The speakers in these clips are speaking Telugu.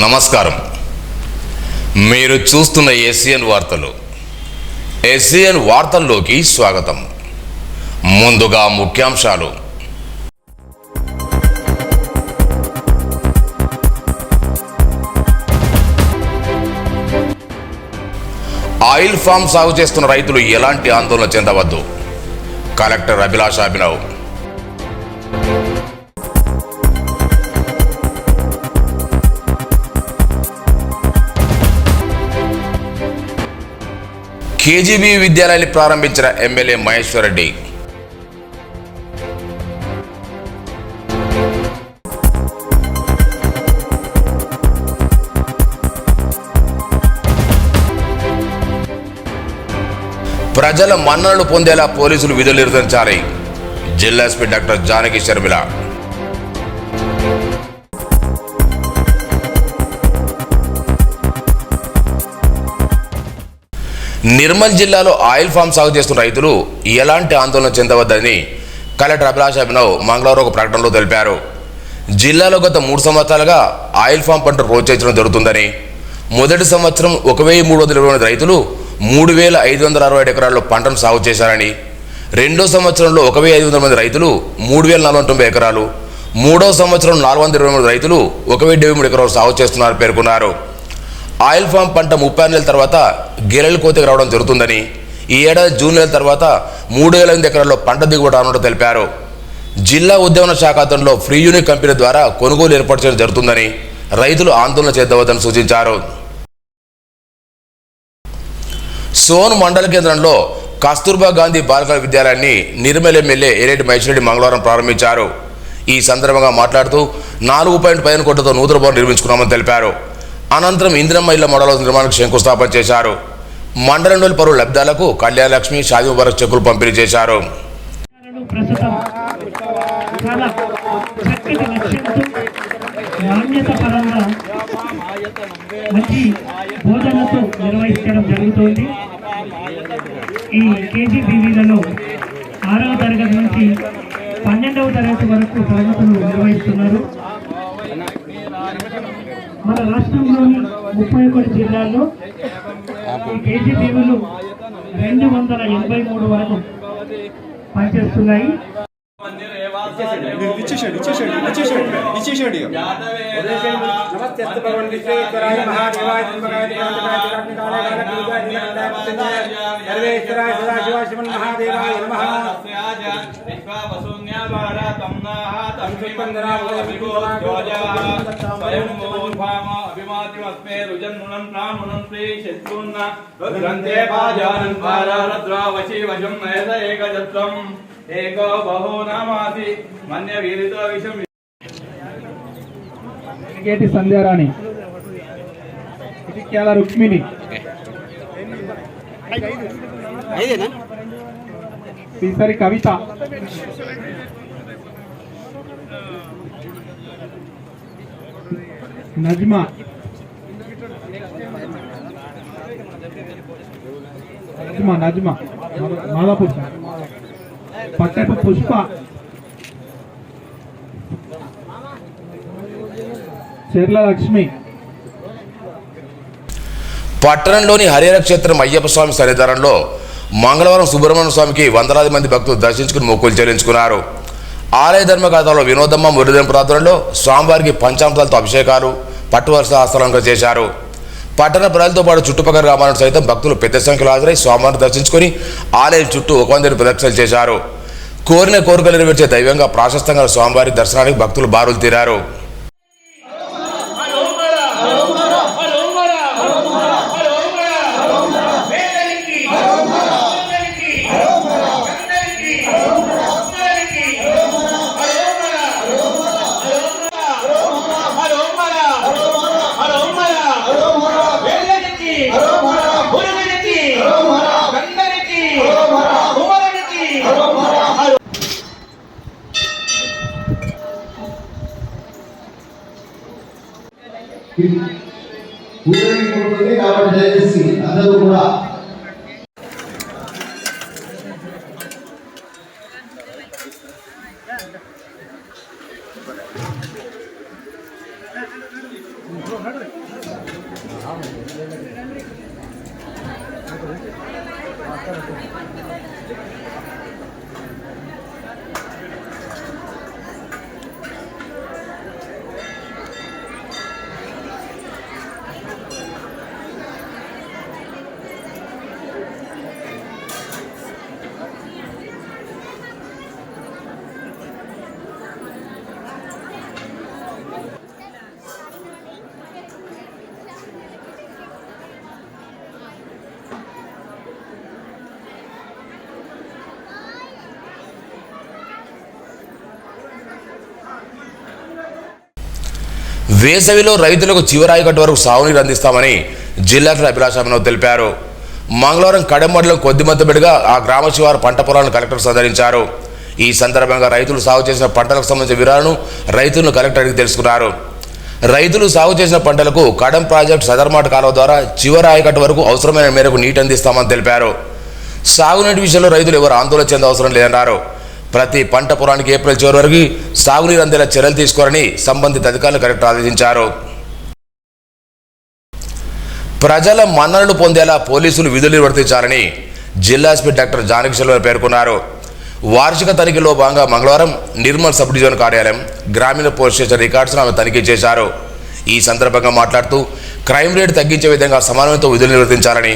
నమస్కారం. మీరు చూస్తున్న ఏసియన్ వార్తలు. ఏసియన్ వార్తల్లోకి స్వాగతం. ముందుగా ముఖ్యాంశాలు. ఆయిల్ ఫామ్ సాగు చేస్తున్న రైతులు ఎలాంటి ఆందోళన చెందవద్దు. కలెక్టర్ అభిలాష అభినవ్. కేజీబీ విద్యాలయాన్ని ప్రారంభించిన ఎమ్మెల్యే మహేశ్వర్ రెడ్డి. ప్రజల మన్ననలు పొందేలా పోలీసులు విధులు నిర్వహించాలి. జిల్లా ఎస్పీ డాక్టర్ జానకి శర్మిల. నిర్మల్ జిల్లాలో ఆయిల్ ఫామ్ సాగు చేస్తున్న రైతులు ఎలాంటి ఆందోళన చెందవద్దని కలెక్టర్ అభిలాష అభినవ్ మంగళవారం ఒక ప్రకటనలో తెలిపారు. జిల్లాలో గత 3 సంవత్సరాలుగా ఆయిల్ ఫామ్ పంట ప్రోత్సహించడం జరుగుతుందని, మొదటి సంవత్సరం 1328 రైతులు 3567 ఎకరాల్లో పంటను సాగు చేశారని, రెండో సంవత్సరంలో 1500 మంది రైతులు 3049 ఎకరాలు, మూడో సంవత్సరం 423 రైతులు 1073 ఎకరాలు సాగు చేస్తున్నారని పేర్కొన్నారు. ఆయిల్ ఫామ్ పంట 36 నెలల తర్వాత గెలలు కోతకు రావడం జరుగుతుందని, ఈ ఏడాది జూన్ నెల తర్వాత 3008 ఎకరాల్లో పంట దిగుబడి రానున్నట్టు తెలిపారు. జిల్లా ఉద్యాన శాఖ ఆధ్వర్యంలో ఫ్రీ యూనిట్ కంపెనీ ద్వారా కొనుగోలు ఏర్పాటు చేయడం జరుగుతుందని, రైతులు ఆందోళన చేద్దామని సూచించారు. సోన్ మండల కేంద్రంలో కస్తూర్బా గాంధీ బాలికల విద్యాలయాన్ని నిర్మల్ ఎమ్మెల్యే ఎరేటి మహేశ్వర్ రెడ్డి మంగళవారం ప్రారంభించారు. ఈ సందర్భంగా మాట్లాడుతూ 4.15 కోట్లతో నూతన భవనం నిర్మించుకున్నామని తెలిపారు. అనంతరం ఇందిరమ్మ ఇళ్ల మోడల్ నిర్మాణానికి శంకుస్థాపన చేశారు. మండలంలోని పలు లబ్ధాలకు కళ్యాణలక్ష్మి, షాదీ ముబారక్ చెక్కులు పంపిణీ చేశారు. ఈ కేజీబీవీలలో 6వ తరగతి నుంచి 12వ తరగతి వరకు తరగతులు నిర్వహిస్తున్నారు. మన రాష్ట్రంలోని 31 జిల్లాల్లో ఈ కేజీబీవీలు 283 వరకు పనిచేస్తున్నాయి. సంధ్యారాణి, ఇటిక్యాల రుక్మిణి, ఈసారి కవిత, నజ్మా, నజ్మా మాదాపూర్, పట్టపు పుష్ప, చెర్ల లక్ష్మి. పట్టణంలోని హరిహర క్షేత్రం అయ్యప్ప స్వామి సన్నిధానంలో మంగళవారం సుబ్రహ్మణ్య స్వామికి వందలాది మంది భక్తులు దర్శించుకుని మొక్కులు చెల్లించుకున్నారు. ఆలయ ధర్మకర్తలో వినోదమ్మ మురళీధరం ప్రార్థనలో స్వామివారికి పంచామృతాలతో అభిషేకాలు, పట్టువరుస హస్తాలంకరణ చేశారు. పట్టణ ప్రజలతో పాటు చుట్టుపక్కల గ్రామాలను సైతం భక్తులు పెద్ద సంఖ్యలో హాజరై స్వామివారిని దర్శించుకుని ఆలయం చుట్టూ 100 ప్రదక్షిణలు చేశారు. కోరిన కోరికలు నెరవేర్చే దైవంగా ప్రాశస్తంగా స్వామివారి దర్శనానికి భక్తులు బారులు తీరారు. ఊరేగింపుంటుంది కాబట్టి దయచేసి అందరూ కూడా Go ahead. వేసవిలో రైతులకు చివరాయికట్టు వరకు సాగునీరు అందిస్తామని జిల్లా కలెక్టర్ అభిలాష్ అభినవ్ తెలిపారు. మంగళవారం కడెం మండలం కొద్దిమత్తబెడిగా ఆ గ్రామ శివారు పంట పొలాలను కలెక్టర్ సందర్శించారు. ఈ సందర్భంగా రైతులు సాగు చేసిన పంటలకు సంబంధించిన వివరాలను రైతులను కలెక్టర్ అడిగి తెలుసుకున్నారు. రైతులు సాగు చేసిన పంటలకు కడెం ప్రాజెక్టు సదర్మాట్ కాలువ ద్వారా చివరి ఆయకట్టు వరకు అవసరమైన మేరకు నీటి అందిస్తామని తెలిపారు. సాగునీటి విషయంలో రైతులు ఎవరు ఆందోళన చెందే అవసరం లేదన్నారు. ప్రతి పంట పొలానికి ఏప్రిల్ చివరి వరకు సాగునీరు అందేలా చర్యలు తీసుకోవాలని సంబంధిత అధికారులు కలెక్టర్ ఆదేశించారు. ప్రజల మన్ననలు పొందేలా పోలీసులు విధులు నిర్వర్తించాలని జిల్లా ఎస్పీ డాక్టర్ జానకి శెల్వ పేర్కొన్నారు. వార్షిక తనిఖీలో భాగంగా మంగళవారం నిర్మల్ సబ్ డివిజన్ కార్యాలయం, గ్రామీణ పోలీస్ స్టేషన్ రికార్డ్స్ను ఆమె తనిఖీ చేశారు. ఈ సందర్భంగా మాట్లాడుతూ క్రైమ్ రేట్ తగ్గించే విధంగా సమన్వయంతో విధులు నిర్వర్తించాలని,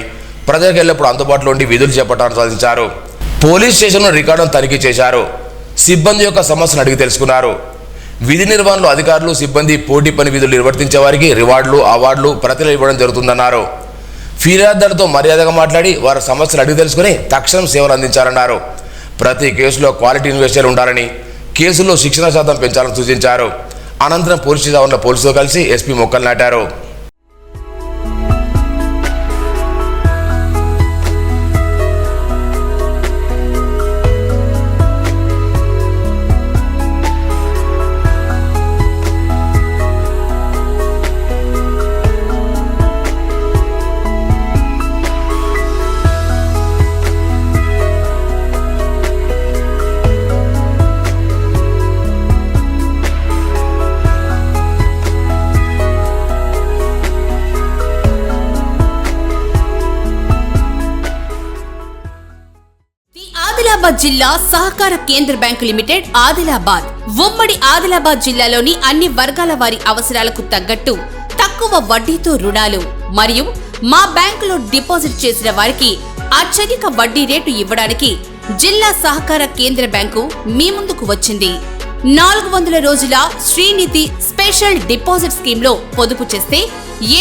ప్రజలకు ఎల్లప్పుడూ అందుబాటులో ఉండి విధులు చేపట్టాలని సాధించారు. పోలీస్ స్టేషన్లో రికార్డును తనిఖీ చేశారు. సిబ్బంది యొక్క సమస్యను అడిగి తెలుసుకున్నారు. విధి నిర్వహణలో అధికారులు, సిబ్బంది పోటీ పని విధులు నిర్వర్తించే వారికి రివార్డులు, అవార్డులు, ప్రతిలు ఇవ్వడం జరుగుతుందన్నారు. ఫిర్యాదుదారులతో మర్యాదగా మాట్లాడి వారి సమస్యలు అడిగి తెలుసుకుని తక్షణం సేవలు అందించాలన్నారు. ప్రతి కేసులో క్వాలిటీ ఇన్వెస్టిగేషన్ ఉండాలని, కేసుల్లో శిక్షణ శాతం పెంచాలని సూచించారు. అనంతరం పోలీస్ స్టేషన్లో పోలీసుతో కలిసి ఎస్పీ మొక్కలు నాటారు. ఆదిలాబాద్ జిల్లా సహకార కేంద్ర బ్యాంకు లిమిటెడ్ ఆదిలాబాద్ ఉమ్మడి ఆదిలాబాద్ జిల్లాలోని అన్ని వర్గాల వారి అవసరాలకు తగ్గట్టు తక్కువ వడ్డీతో రుణాలు మరియు మా బ్యాంకులో డిపాజిట్ చేసిన వారికి అత్యధిక వడ్డీ రేటు ఇవ్వడానికి జిల్లా సహకార కేంద్ర బ్యాంకు మీ ముందుకు వచ్చింది. 400 రోజుల శ్రీనిధి స్పెషల్ డిపాజిట్ స్కీమ్ లో పొదుపు చేస్తే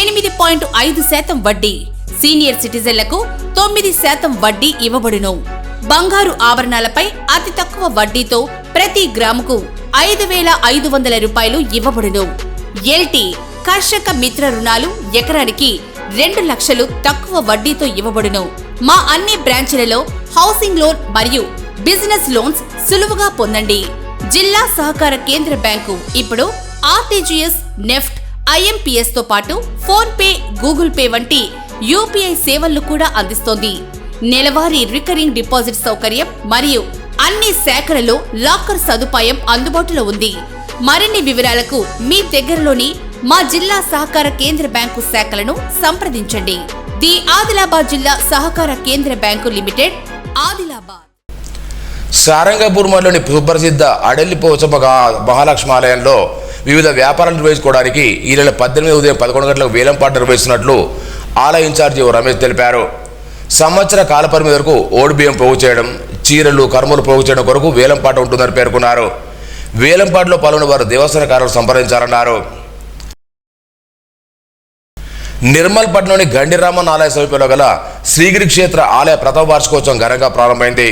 8.5% వడ్డీ, సీనియర్ సిటిజన్లకు 9% వడ్డీ ఇవ్వబడును. బంగారు ఆభరణాలపై అతి తక్కువ వడ్డీతో ప్రతి గ్రాముకు 5,500 రూపాయలు ఇవ్వబడును. ఎల్టీ కర్షక మిత్ర రుణాలు ఎకరానికి 2 లక్షలు తక్కువ వడ్డీతో ఇవ్వబడును. మా అన్ని బ్రాంచ్లలో హౌసింగ్ లోన్ మరియు బిజినెస్ లోన్స్ సులువుగా పొందండి. జిల్లా సహకార కేంద్ర బ్యాంకు ఇప్పుడు ఆర్టీజీఎస్, నెఫ్ట్, ఐఎంపీఎస్ తో పాటు ఫోన్ పే, గూగుల్ పే వంటి యూపీఐ సేవలను కూడా అందిస్తోంది. నెలవారీ రికరింగ్ డిపాజిట్ సౌకర్యం మరియు అన్ని శాఖలలో లాకర్ సదుపాయం అందుబాటులో ఉంది. మరిన్ని వివరాలకు మీ దగ్గరలోని మా జిల్లా సహకార కేంద్ర బ్యాంకు శాఖలను సంప్రదించండి. ది ఆదిలాబాద్ జిల్లా సహకార కేంద్ర బ్యాంకు లిమిటెడ్, ఆదిలాబాద్. సారంగపూర్ మండలంలోని సుప్రసిద్ధ అడెల్లి పోచమ్మ మహాలక్ష్మి ఆలయంలో వివిధ వ్యాపారాలు నిర్వహించుకోవడానికి ఈ నెల 18 ఉదయం 11 గంటలకు వేలంపాట నిర్వహిస్తున్నట్లు ఆలయ ఇన్ఛార్జి రమేష్ తెలిపారు. సంవత్సర కాలపరిమితి వరకు ఓడిబియ్యం పోగు చేయడం, చీరలు, కర్మలు పోగు చేయడం కొరకు వేలంపాట ఉంటుందని పేర్కొన్నారు. వేలంపాటలో పాల్గొన్న వారు దేవస్థానకారులు సంప్రదించాలన్నారు. నిర్మల్ పట్టణంలోని గండిరామన్ ఆలయ సమీపంలో గల శ్రీగిరి క్షేత్ర ఆలయ ప్రథమ వార్షికోత్సవం ఘనంగా ప్రారంభమైంది.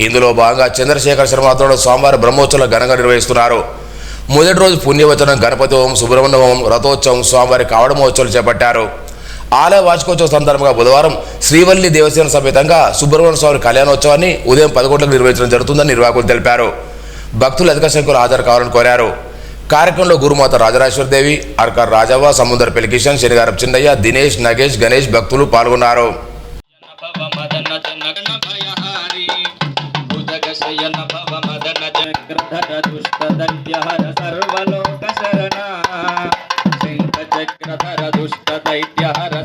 ఇందులో భాగంగా చంద్రశేఖర శర్మ ఆధ్వర్యంలో సోమవారం బ్రహ్మోత్సవాలు ఘనంగా నిర్వహిస్తున్నారు. మొదటి రోజు పుణ్యవచనం, గణపతి హోమం, సుబ్రహ్మణ్య హోమం, రథోత్సవం, స్వామివారి కావడ మహోత్సవాలు చేపట్టారు. ఆలయ వార్షికోత్సవం సందర్భంగా బుధవారం శ్రీవల్లి దేవసేన సమేతంగా సుబ్రహ్మణ్య స్వామి కళ్యాణోత్సవాన్ని ఉదయం 10 గంటలకు నిర్వహించడం జరుగుతుందని నిర్వాహకులు తెలిపారు. భక్తులు అధిక సంఖ్యలో హాజరు కావాలని కోరారు. కార్యక్రమంలో గురుమాత రాజరాజేశ్వర దేవి, అర్కర్ రాజవ్వ, సముద్ర పెలికిషన్, శనిగారం చిన్నయ్య, దినేష్, నగేష్, గణేష్ భక్తులు పాల్గొన్నారు. చక్రధర దుష్ట దైత్యహర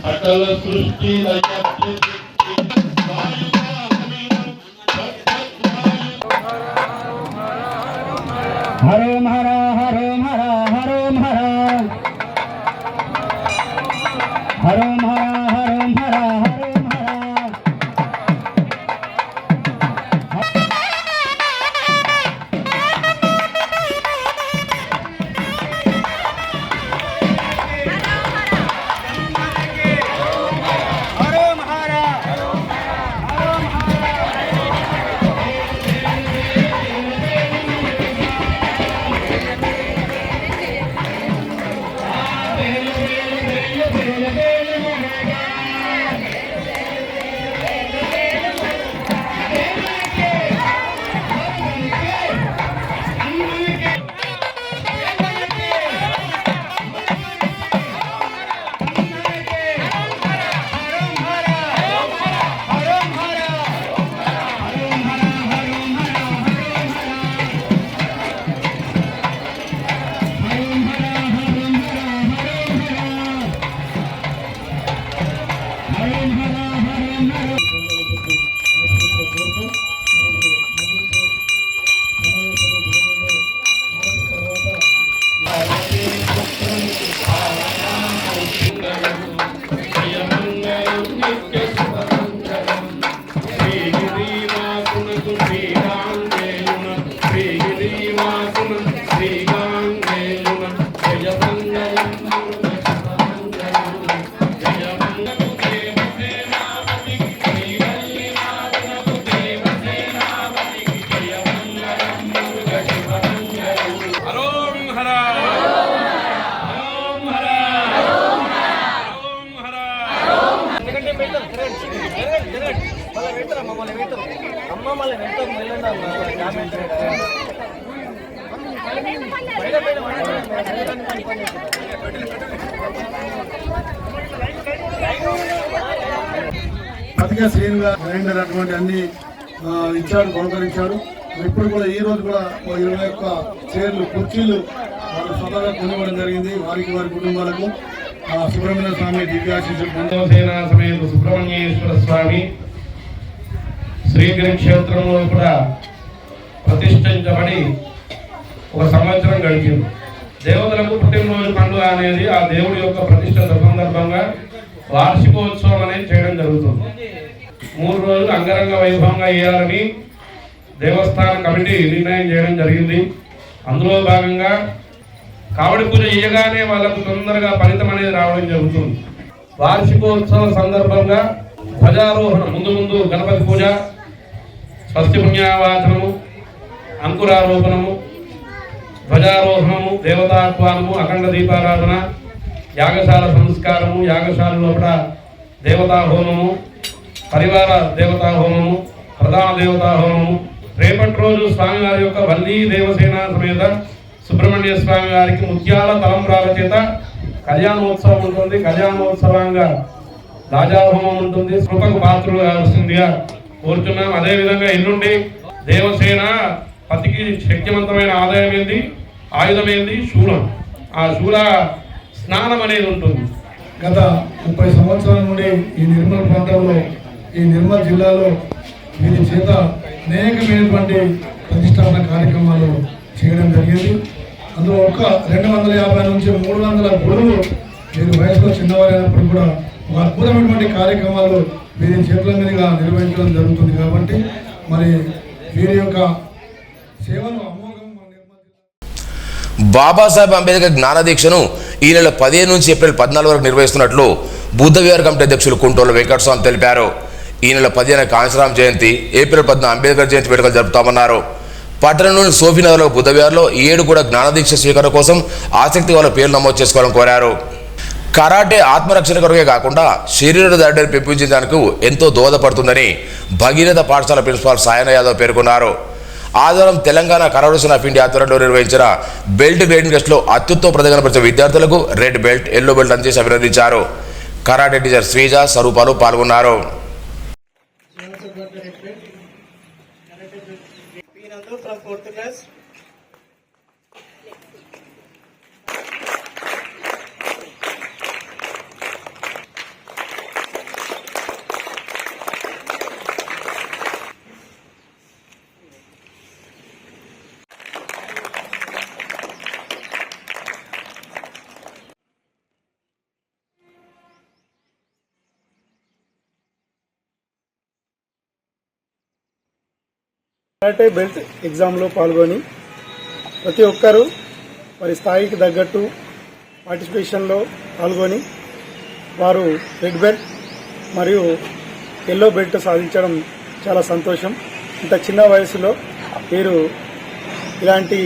సకల సృష్టి హరే హర హరే హర హరే హర హరే హర హరే హర హరే హర పతిక శ్రీను గారు గ్రైండర్ అటువంటి అన్ని ఇచ్చాడు, బహుకరించాడు. ఇప్పుడు కూడా ఈ రోజు కూడా 21 చైర్లు కుర్చీలు వాళ్ళు స్వతహాగా కొనివ్వడం జరిగింది. వారికి వారి కుటుంబాలకు సుబ్రహ్మణ్య స్వామి దివ్యాశీస్సులు. సేనా సమేత సుబ్రహ్మణ్యేశ్వర స్వామి శ్రీగిరి క్షేత్రంలో కూడా ప్రతిష్ఠించబడి 1 సంవత్సరం గడిచింది. దేవతలకు పుట్టినరోజు పండుగ అనేది ఆ దేవుడి యొక్క ప్రతిష్ఠ సందర్భంగా వార్షికోత్సవం అనేది చేయడం జరుగుతుంది. 3 రోజులు అంగరంగ వైభవంగా చేయాలని దేవస్థాన కమిటీ నిర్ణయం చేయడం జరిగింది. అందులో భాగంగా కావడి పూజ చేయగానే వాళ్ళకు తొందరగా ఫలితం అనేది రావడం జరుగుతుంది. వార్షికోత్సవ సందర్భంగా ధ్వజారోహణం ముందు గణపతి పూజ, స్వస్తి పుణ్యావాచనము, అంకురారోపణము, ధ్వజారోహణము, దేవతాహ్వానము, అఖండ దీపారాధన, యాగశాల సంస్కారము, యాగశాల లోపల దేవతా హోమము, పరివార దేవతా హోమము, ప్రధాన దేవతా హోమము. రేపటి రోజు స్వామివారి యొక్క వల్లీ దేవసేన సమేత సుబ్రహ్మణ్య స్వామి వారికి ముత్యాల తలంబ్రాల చేత కళ్యాణోత్సవం ఉంటుంది. కళ్యాణోత్సవంగా రాజాహోమం ఉంటుంది. కృపకు పాత్రలు కావాల్సిందిగా కోరుతున్నాం. అదేవిధంగా ఎల్లుండి దేవసేన పతికి శక్తివంతమైన ఆదాయం ఏంది, ఆయుధం ఏంది, శూలం. ఆ శూల స్నానం అనేది ఉంటుంది. గత 30 సంవత్సరాల నుండి ఈ నిర్మల్ ప్రాంతంలో, ఈ నిర్మల్ జిల్లాలో వీరి చేత అనేకమైనటువంటి ప్రతిష్టాపన కార్యక్రమాలు చేయడం జరిగింది. అందులో 250 నుంచి 300 గురువులు వీరి వయసులో చిన్నవారైనప్పుడు కూడా ఒక అద్భుతమైనటువంటి కార్యక్రమాలు వీరి చేతుల మీదుగా నిర్వహించడం జరుగుతుంది. కాబట్టి మరి వీరి యొక్క సేవలు అమోఘం. బాబాసాహెబ్ అంబేద్కర్ జ్ఞాన దీక్షను ఈ నెల 15 నుంచి ఏప్రిల్ 14 వరకు నిర్వహిస్తున్నట్లు బుద్ధ విహార కమిటీ అధ్యక్షులు కుంటోల వెంకటస్వామి తెలిపారు. ఈ నెల 15 కాంశీరామ్ జయంతి, ఏప్రిల్ 10 అంబేద్కర్ జయంతి వేడుకలు జరుపుతామన్నారు. పట్టణంలోని సోఫీనగర్లో బుద్ధ విహార్లో 7 కూడా జ్ఞానదీక్ష స్వీకారం కోసం ఆసక్తి వాళ్ళ పేర్లు నమోదు చేసుకోవాలని కోరారు. కరాటే ఆత్మరక్షణ కొరకే కాకుండా శరీర దాడిని పెంపొందించడానికి ఎంతో దోహదపడుతుందని భగీరథ పాఠశాల ప్రిన్సిపాల్ సాయన యాదవ్ పేర్కొన్నారు. ఆదివారం తెలంగాణ కరాటే ఆఫ్ ఇండియా ఆధ్వర్యంలో నిర్వహించిన బెల్ట్ గ్రేడింగ్ టెస్ట్లో అత్యుత్తమ ప్రదర్శన పరిచిన విద్యార్థులకు రెడ్ బెల్ట్, ఎల్లో బెల్ట్ అందజేసి అభినందించారు. కరాటే టీచర్ శ్రీజ, స్వరూపాలు పాల్గొన్నారు. From 4th class. Karate belt ఎగ్జామ్లో పాల్గొని ప్రతి ఒక్కరూ వారి స్థాయికి తగ్గట్టు పార్టిసిపేషన్లో పాల్గొని వారు రెడ్ బెల్ట్ మరియు ఎల్లో బెల్ట్ సాధించడం చాలా సంతోషం. ఇంత చిన్న వయసులో వీరు ఇలాంటి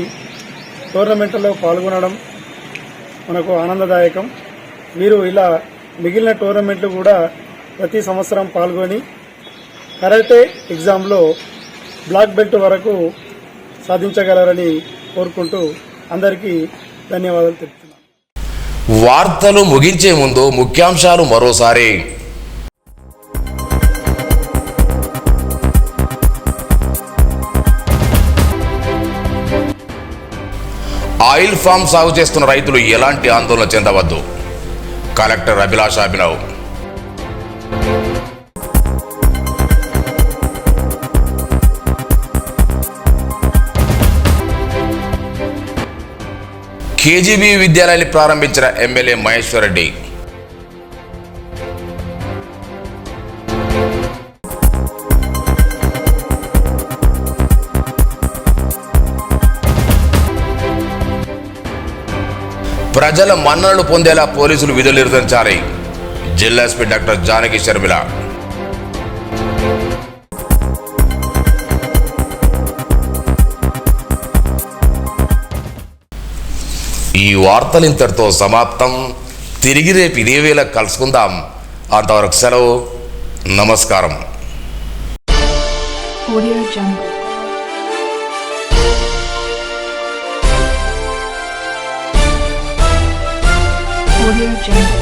టోర్నమెంట్లలో పాల్గొనడం మనకు ఆనందదాయకం. వీరు ఇలా మిగిలిన టోర్నమెంట్లు కూడా ప్రతి సంవత్సరం పాల్గొని కరాటే ఎగ్జామ్లో బ్లాక్ బెల్ట్ వరకు సాధించగలరని కోరుకుంటూ అందరికీ ధన్యవాదాలు తెలుపుతున్నాను. వార్తలు ముగించే ముందు ముఖ్యాంశాలు మరోసారి. ఆయిల్ ఫామ్ సాగు చేస్తున్న రైతులు ఎలాంటి ఆందోళన చెందవద్దు. కలెక్టర్ అభిలాష్ అభినవ్. కేజీబీ విద్యాలయాన్ని ప్రారంభించిన ఎమ్మెల్యే మహేశ్వర్ రెడ్డి. ప్రజల మన్ననలు పొందేలా పోలీసులు విధులు నిర్వహించాలి. జిల్లా ఎస్పీ డాక్టర్ జానకి శర్మిల. ఈ వార్తలు ఇంతటితో సమాప్తం. తిరిగి రేపు ఇదే వేళ కలుసుకుందాం. అంతవరకు సెలవు. నమస్కారం. Audio Jungle. Audio Jungle.